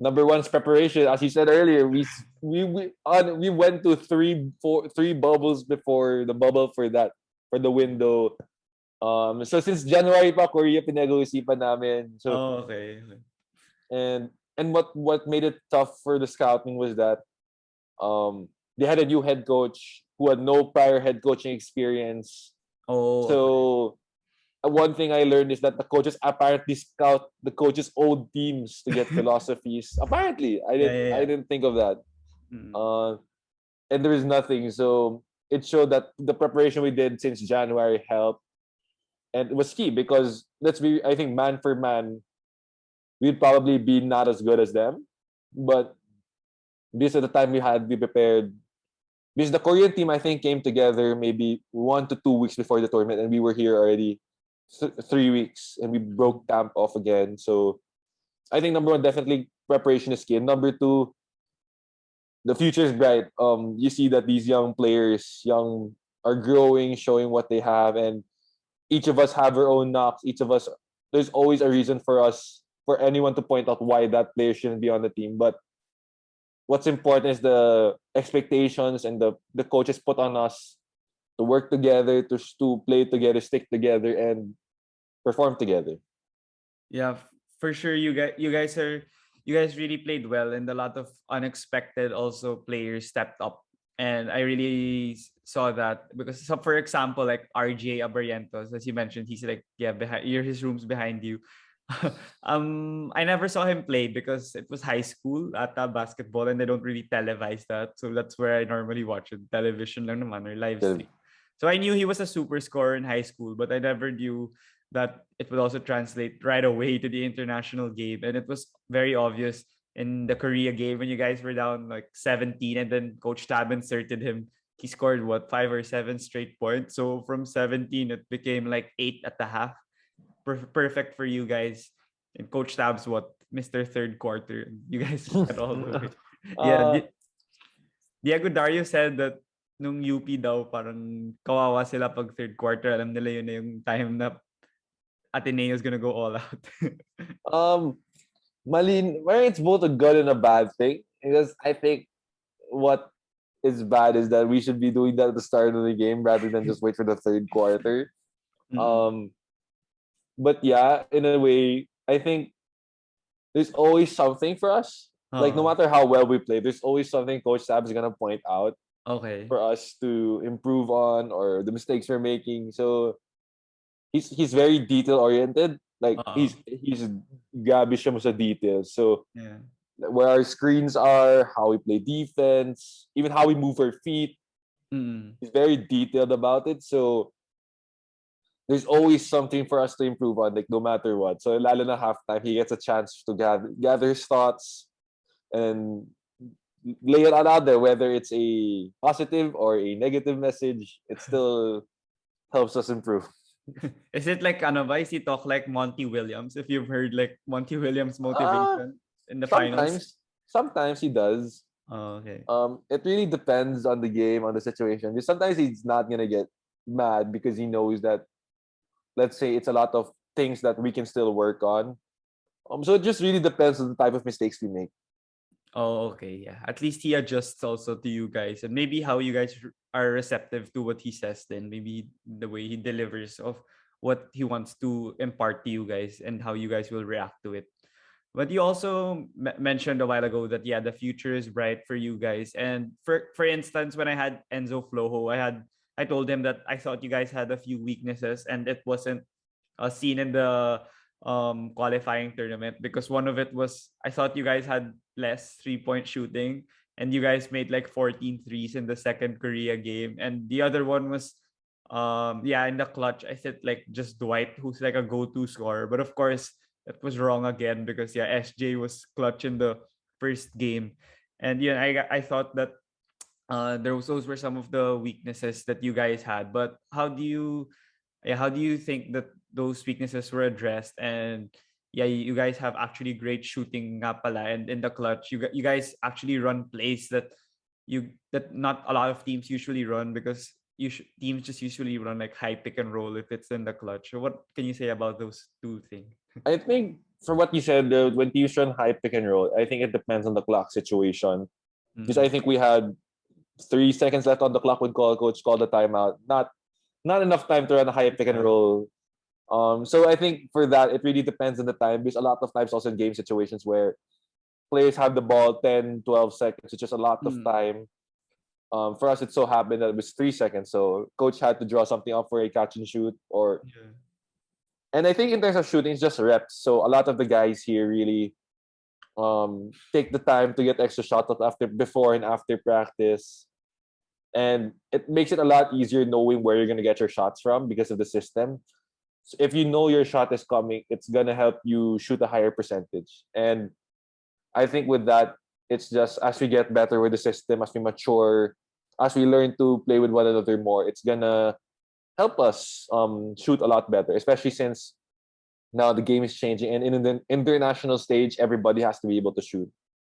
number one's preparation. As you said earlier, we went to three bubbles before the bubble for the window. So since January pa Korea pinag-uusapan namin. So Oh, okay. and what made it tough for the scouting was that they had a new head coach who had no prior head coaching experience. Oh, okay. So one thing I learned is that the coaches apparently scout the coaches' old teams to get philosophies. Apparently, Yeah, yeah, I yeah. didn't think of that. Mm. Uh, and there is nothing. So it showed that the preparation we did since January helped, and it was key because let's be. I think man for man, we'd probably be not as good as them, but this is the time we prepared. Because the Korean team I think came together maybe 1 to 2 weeks before the tournament, and we were here already 3 weeks, and we broke camp off again. So I think number one, definitely preparation is key. And number two, the future is bright. You see that these young players, young, are growing, showing what they have, and each of us have our own knocks. Each of us, there's always a reason for us, for anyone to point out why that player shouldn't be on the team. But what's important is the expectations and the coaches put on us to work together, to play together, stick together, and perform together. Yeah, for sure. You guys really played well, and a lot of unexpected also players stepped up, and I really saw that because, so for example, like RJ Abarientos, as you mentioned, he's like, yeah, behind his room's behind you. I never saw him play because it was high school at basketball, and they don't really televise that, so that's where I normally watch it, television lang naman or live So, stream. So I knew he was a super scorer in high school, but I never knew that it would also translate right away to the international game. And it was very obvious in the Korea game when you guys were down like 17, and then Coach Tab inserted him. He scored what, 5 or 7 straight points. So from 17, it became like 8 at the half. Perfect for you guys. And Coach Tab's what, Mr. Third Quarter. You guys went all the way. Yeah, uh, Diego Dario said that nung UP daw, parang kawawa sila pag third quarter. Alam nila yun na yung time na Ateneo's gonna go all out. um, Malin, well, it's both a good and a bad thing because I think what is bad is that we should be doing that at the start of the game rather than just wait for the third quarter. Mm-mm. Um, but yeah, in a way, I think there's always something for us. Like no Oo. matter how well we play, there's always something Coach Sab's gonna point out Okay. for us to improve on or the mistakes we're making. So he's very detail oriented. Like Oo. he's grabe siya mo sa details. So Yeah. where our screens are, how we play defense, even how we move our feet, Mm. he's very detailed about it. So there's always something for us to improve on, like no matter what. So lalo na halftime, he gets a chance to gather his thoughts and lay it out there, whether it's a positive or a negative message. It still helps us improve. Is it like ano ba? Is he talk like Monty Williams? If you've heard like Monty Williams Uh motivation in the finals. sometimes he does. Oh, okay. It really depends on the game, on the situation. Because sometimes he's not gonna get mad because he knows that, let's say, it's a lot of things that we can still work on. So it just really depends on the type of mistakes we make. Oh, okay. Yeah. At least he adjusts also to you guys, and maybe how you guys are receptive to what he says. Then maybe the way he delivers of what he wants to impart to you guys, and how you guys will react to it. But you also mentioned a while ago that, yeah, the future is bright for you guys. And for instance, when I had Enzo Flojo, I told him that I thought you guys had a few weaknesses, and it wasn't seen in the qualifying tournament, because one of it was, I thought you guys had less 3-point shooting, and you guys made like 14 threes in the second Korea game, and the other one was yeah, in the clutch I said like just Dwight, who's like a go-to scorer, but of course that was wrong again, because yeah, SJ was clutch in the first game. And yeah, I thought that those were some of the weaknesses that you guys had. But how do you think that those weaknesses were addressed? And yeah, you guys have actually great shooting nga pala, and in the clutch you guys actually run plays that not a lot of teams usually run, because teams just usually run like high pick and roll if it's in the clutch. So what can you say about those two things? I think for what you said, when teams run high pick and roll, I think it depends on the clock situation. Because I Mm. think we had 3 seconds left on the clock when coach called the timeout. Not enough time to run a high pick and Yeah. roll. So I think for that, it really depends on the time because a lot of times also in game situations where players have the ball 10, 12 seconds, which is a lot of Mm. time. For us, it so happened that it was 3 seconds. So coach had to draw something up for a catch and shoot. Yeah. And I think in terms of shooting, it's just reps. So a lot of the guys here really take the time to get extra shots up after, before and after practice. And it makes it a lot easier knowing where you're going to get your shots from because of the system. So if you know your shot is coming, it's going to help you shoot a higher percentage. And I think with that, it's just as we get better with the system, as we mature, as we learn to play with one another more, it's gonna help us shoot a lot better. Especially since now the game is changing, and in the international stage, everybody has to be able to shoot.